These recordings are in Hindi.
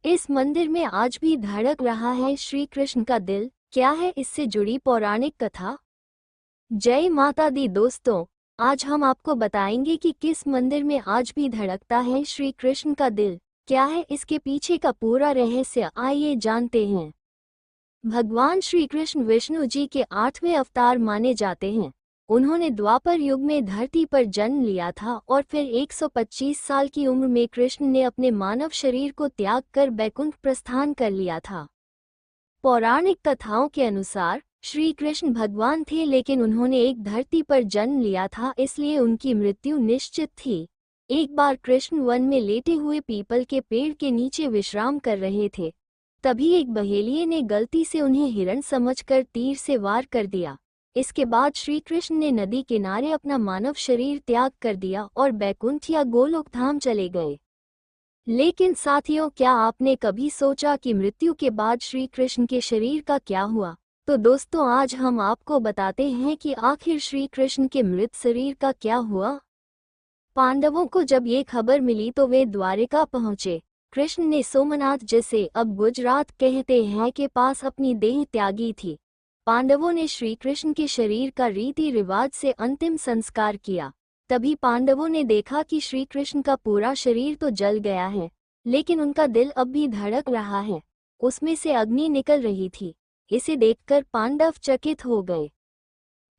इस मंदिर में आज भी धड़क रहा है श्री कृष्ण का दिल। क्या है इससे जुड़ी पौराणिक कथा? जय माता दी दोस्तों, आज हम आपको बताएंगे कि किस मंदिर में आज भी धड़कता है श्री कृष्ण का दिल। क्या है इसके पीछे का पूरा रहस्य, आइए जानते हैं। भगवान श्री कृष्ण विष्णु जी के 8वें अवतार माने जाते हैं। उन्होंने द्वापर युग में धरती पर जन्म लिया था और फिर 125 साल की उम्र में कृष्ण ने अपने मानव शरीर को त्याग कर बैकुंठ प्रस्थान कर लिया था। पौराणिक कथाओं के अनुसार श्री कृष्ण भगवान थे, लेकिन उन्होंने एक धरती पर जन्म लिया था, इसलिए उनकी मृत्यु निश्चित थी। एक बार कृष्ण वन में लेटे हुए पीपल के पेड़ के नीचे विश्राम कर रहे थे। तभी एक बहेलिये ने गलती से उन्हें हिरण समझकर तीर से वार कर दिया। इसके बाद श्री कृष्ण ने नदी किनारे अपना मानव शरीर त्याग कर दिया और बैकुंठ या गोलोक धाम चले गए। लेकिन साथियों, क्या आपने कभी सोचा कि मृत्यु के बाद श्री कृष्ण के शरीर का क्या हुआ? तो दोस्तों, आज हम आपको बताते हैं कि आखिर श्री कृष्ण के मृत शरीर का क्या हुआ। पांडवों को जब ये खबर मिली तो वे द्वारिका पहुंचे। कृष्ण ने सोमनाथ, जिसे अब गुजरात कहते हैं, के पास अपनी देह त्यागी थी। पांडवों ने श्री कृष्ण के शरीर का रीति रिवाज से अंतिम संस्कार किया। तभी पांडवों ने देखा कि श्री कृष्ण का पूरा शरीर तो जल गया है, लेकिन उनका दिल अब भी धड़क रहा है। उसमें से अग्नि निकल रही थी। इसे देखकर पांडव चकित हो गए।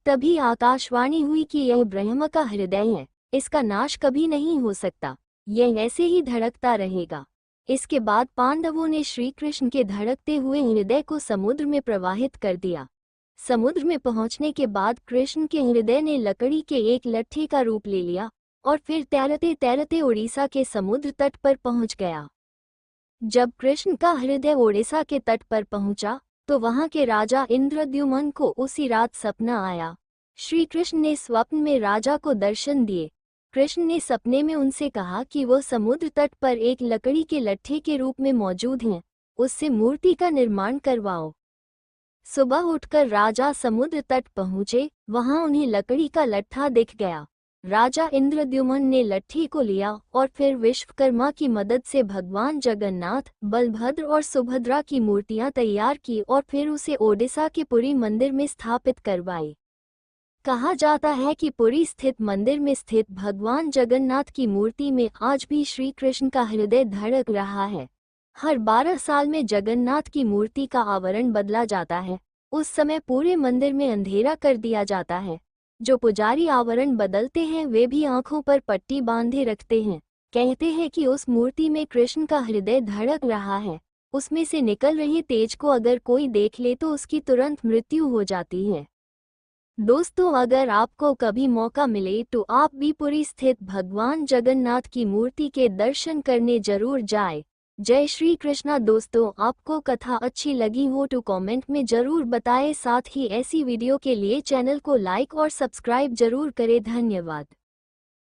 तभी आकाशवाणी हुई कि यह ब्रह्म का हृदय है, इसका नाश कभी नहीं हो सकता, यह ऐसे ही धड़कता रहेगा। इसके बाद पांडवों ने श्री कृष्ण के धड़कते हुए हृदय को समुद्र में प्रवाहित कर दिया। समुद्र में पहुंचने के बाद कृष्ण के हृदय ने लकड़ी के एक लट्ठे का रूप ले लिया और फिर तैरते तैरते उड़ीसा के समुद्र तट पर पहुंच गया। जब कृष्ण का हृदय उड़ीसा के तट पर पहुंचा तो वहां के राजा इंद्रद्युम्न को उसी रात सपना आया। श्री कृष्ण ने स्वप्न में राजा को दर्शन दिए। कृष्ण ने सपने में उनसे कहा कि वो समुद्र तट पर एक लकड़ी के लट्ठे के रूप में मौजूद हैं, उससे मूर्ति का निर्माण करवाओ। सुबह उठकर राजा समुद्र तट पहुंचे। वहां उन्हें लकड़ी का लट्ठा दिख गया। राजा इंद्रद्युम्न ने लट्ठी को लिया और फिर विश्वकर्मा की मदद से भगवान जगन्नाथ, बलभद्र और सुभद्रा की मूर्तियां तैयार की और फिर उसे ओडिशा के पुरी मंदिर में स्थापित करवाई। कहा जाता है कि पुरी स्थित मंदिर में स्थित भगवान जगन्नाथ की मूर्ति में आज भी श्री कृष्ण का हृदय धड़क रहा है। हर 12 साल में जगन्नाथ की मूर्ति का आवरण बदला जाता है। उस समय पूरे मंदिर में अंधेरा कर दिया जाता है। जो पुजारी आवरण बदलते हैं वे भी आंखों पर पट्टी बांधे रखते हैं। कहते हैं कि उस मूर्ति में कृष्ण का हृदय धड़क रहा है। उसमें से निकल रहे तेज को अगर कोई देख ले तो उसकी तुरंत मृत्यु हो जाती है। दोस्तों, अगर आपको कभी मौका मिले तो आप भी पुरी स्थित भगवान जगन्नाथ की मूर्ति के दर्शन करने जरूर जाए। जय श्री कृष्णा। दोस्तों, आपको कथा अच्छी लगी हो तो कमेंट में जरूर बताएं। साथ ही ऐसी वीडियो के लिए चैनल को लाइक और सब्सक्राइब जरूर करें। धन्यवाद।